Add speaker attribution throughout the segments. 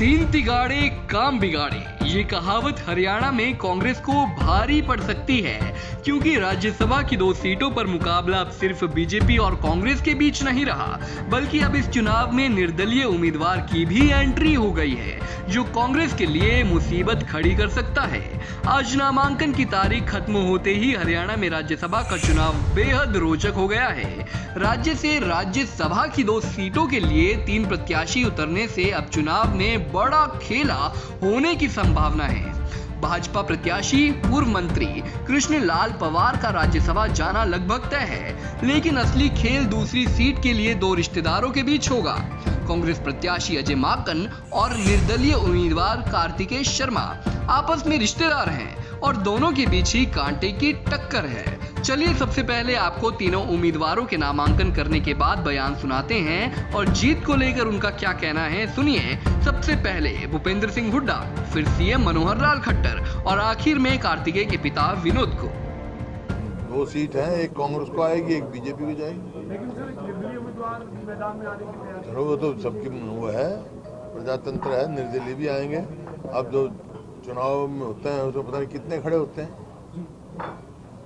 Speaker 1: तीन तिगाड़े काम बिगाड़े, ये कहावत हरियाणा में कांग्रेस को भारी पड़ सकती है, क्योंकि राज्यसभा की 2 सीटों पर मुकाबला अब सिर्फ बीजेपी और कांग्रेस के बीच नहीं रहा, बल्कि अब इस चुनाव में निर्दलीय उम्मीदवार की भी एंट्री हो गई है, जो कांग्रेस के लिए मुसीबत खड़ी कर सकता है। आज नामांकन की तारीख खत्म होते ही हरियाणा में राज्यसभा का चुनाव बेहद रोचक हो गया है। राज्य से राज्यसभा की 2 सीटों के लिए 3 प्रत्याशी उतरने से अब चुनाव में बड़ा खेला होने की संभावना है। भाजपा प्रत्याशी पूर्व मंत्री कृष्ण लाल पवार का राज्यसभा जाना लगभग तय है, लेकिन असली खेल दूसरी सीट के लिए 2 रिश्तेदारों के बीच होगा। कांग्रेस प्रत्याशी अजय माकन और निर्दलीय उम्मीदवार कार्तिकेय शर्मा आपस में रिश्तेदार हैं और दोनों के बीच ही कांटे की टक्कर है। चलिए सबसे पहले आपको तीनों उम्मीदवारों के नामांकन करने के बाद बयान सुनाते हैं और जीत को लेकर उनका क्या कहना है, सुनिए। सबसे पहले भूपेंद्र सिंह हुड्डा, फिर सीएम मनोहर लाल खट्टर और आखिर में कार्तिकेय के पिता विनोद को।
Speaker 2: 2 सीट हैं, एक कांग्रेस को आएगी, एक बीजेपी को जाएगी।
Speaker 3: लेकिन सर निर्दलीय उम्मीदवार मैदान में आने की तैयारी।
Speaker 2: चलो वो तो सबकी वो है, प्रजातंत्र है, निर्दलीय भी आएंगे। अब जो चुनाव में होते हैं उसमें पता नहीं कितने खड़े होते हैं।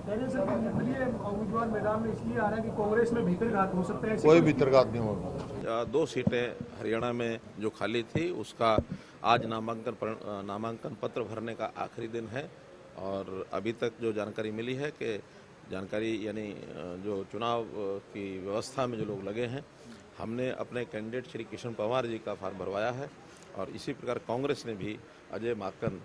Speaker 3: निर्दलीय उम्मीदवार मैदान में इसलिए आ रहा है कि कांग्रेस में भीतरघात हो सकता है।
Speaker 2: कोई भीतरघात नहीं होगा।
Speaker 4: 2 सीटें हरियाणा में जो खाली थी उसका आज नामांकन पत्र भरने का आखिरी दिन है और अभी तक जो जानकारी मिली है कि यानी जो चुनाव की व्यवस्था में जो लोग लगे हैं, हमने अपने कैंडिडेट श्री कृष्ण पवार जी का फार्म भरवाया है और इसी प्रकार कांग्रेस ने भी अजय माकन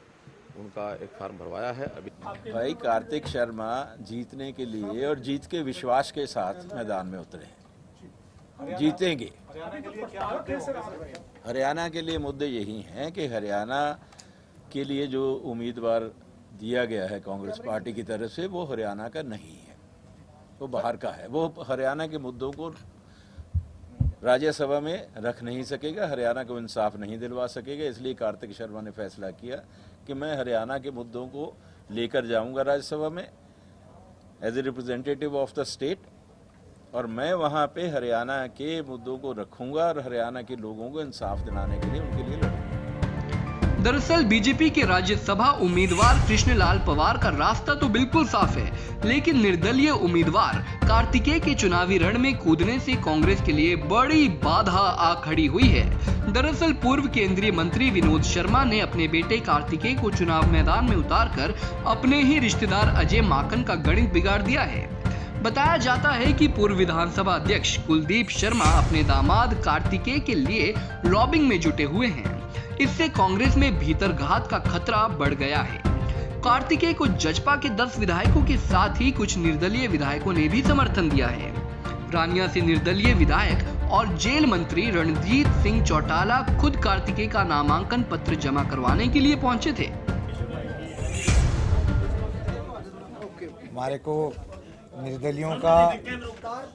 Speaker 4: उनका एक फार्म भरवाया है। अभी
Speaker 5: भाई कार्तिक शर्मा जीतने के लिए और जीत के विश्वास के साथ मैदान में उतरे हैं, जीतेंगे। हरियाणा के लिए मुद्दे यही हैं कि हरियाणा के लिए जो उम्मीदवार दिया गया है कांग्रेस पार्टी की तरफ से, वो हरियाणा का नहीं है, वो बाहर का है। वो हरियाणा के मुद्दों को राज्यसभा में रख नहीं सकेगा, हरियाणा को इंसाफ नहीं दिलवा सकेगा। इसलिए कार्तिक शर्मा ने फैसला किया कि मैं हरियाणा के मुद्दों को लेकर जाऊंगा राज्यसभा में as a representative of the state, और मैं वहां पे हरियाणा के मुद्दों को रखूंगा और हरियाणा के लोगों को इंसाफ दिलाने के लिए उनके लिए लड़ूंगा।
Speaker 1: दरअसल बीजेपी के राज्यसभा उम्मीदवार कृष्ण लाल पवार का रास्ता तो बिल्कुल साफ है, लेकिन निर्दलीय उम्मीदवार कार्तिकेय के चुनावी रण में कूदने से कांग्रेस के लिए बड़ी बाधा आ खड़ी हुई है। दरअसल पूर्व केंद्रीय मंत्री विनोद शर्मा ने अपने बेटे कार्तिकेय को चुनाव मैदान में उतारकर अपने ही रिश्तेदार अजय माकन का गणित बिगाड़ दिया है। बताया जाता है कि पूर्व विधानसभा अध्यक्ष कुलदीप शर्मा अपने दामाद कार्तिकेय के लिए लॉबिंग में जुटे हुए हैं। इससे कांग्रेस में भीतरघात का खतरा बढ़ गया है। कार्तिकेय को जजपा के 10 विधायकों के साथ ही कुछ निर्दलीय विधायकों ने भी समर्थन दिया है। रानिया से निर्दलीय विधायक और जेल मंत्री रणजीत सिंह चौटाला खुद कार्तिकेय का नामांकन पत्र जमा करवाने के लिए पहुंचे थे।
Speaker 6: हमारे को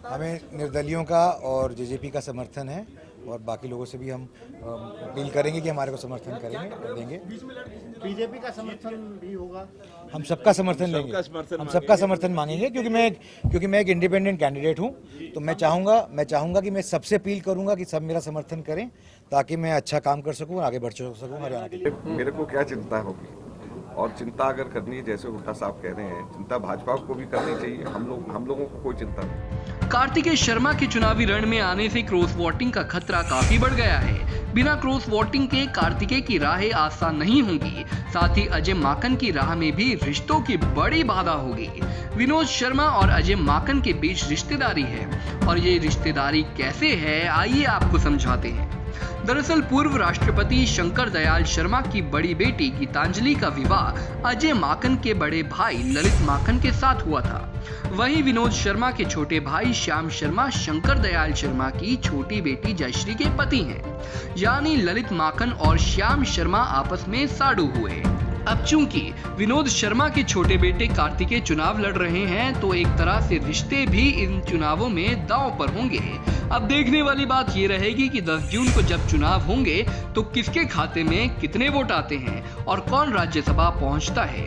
Speaker 6: हमें निर्दलियों का और जेजेपी का समर्थन है और बाकी लोगों से भी हम अपील करेंगे कि हमारे को समर्थन करेंगे और देंगे।
Speaker 3: बीजेपी का समर्थन भी होगा।
Speaker 6: हम सबका समर्थन लेंगे, हम सबका समर्थन मांगेंगे, क्योंकि मैं एक इंडिपेंडेंट कैंडिडेट हूं। तो मैं चाहूंगा कि मैं सबसे अपील करूंगा कि सब मेरा समर्थन करें, ताकि मैं अच्छा काम कर सकूं और आगे बढ़ सकूं हरियाणा के लिए।
Speaker 7: मेरे को क्या चिंता होगी, और चिंता अगर करनी है, जैसे हुड्डा साहब कह रहे हैं, चिंता भाजपा को भी करनी चाहिए। हम लोगों को कोई चिंता नहीं।
Speaker 1: कार्तिकेय शर्मा के चुनावी रण में आने से क्रॉस वोटिंग का खतरा काफी बढ़ गया है। बिना क्रॉस वोटिंग के कार्तिकेय की राहें आसान नहीं होंगी, साथ ही अजय माकन की राह में भी रिश्तों की बड़ी बाधा होगी। विनोद शर्मा और अजय माकन के बीच रिश्तेदारी है, और ये रिश्तेदारी कैसे है, आइए आपको समझाते हैं। दरअसल पूर्व राष्ट्रपति शंकर दयाल शर्मा की बड़ी बेटी गीतांजलि का विवाह अजय माकन के बड़े भाई ललित माकन के साथ हुआ था। वहीं विनोद शर्मा के छोटे भाई श्याम शर्मा शंकर दयाल शर्मा की छोटी बेटी जयश्री के पति हैं। यानी ललित माकन और श्याम शर्मा आपस में साडू हुए। अब चूंकि विनोद शर्मा के छोटे बेटे कार्तिकेय चुनाव लड़ रहे हैं, तो एक तरह से रिश्ते भी इन चुनावों में दांव पर होंगे। अब देखने वाली बात ये रहेगी कि 10 जून को जब चुनाव होंगे तो किसके खाते में कितने वोट आते हैं और कौन राज्यसभा पहुंचता है।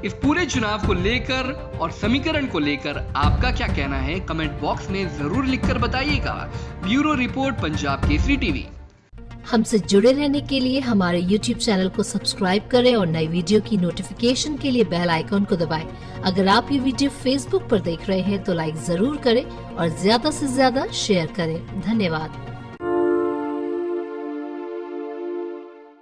Speaker 1: इस पूरे चुनाव को लेकर और समीकरण को लेकर आपका क्या कहना है, कमेंट बॉक्स में जरूर लिखकर बताइएगा। Bureau report, Punjab Kesari TV.
Speaker 8: हमसे जुड़े रहने के लिए हमारे YouTube चैनल को सब्सक्राइब करें और नई वीडियो की नोटिफिकेशन के लिए बेल आइकॉन को दबाएं। अगर आप ये वीडियो Facebook पर देख रहे हैं तो लाइक जरूर करें और ज्यादा से ज्यादा शेयर करें। धन्यवाद।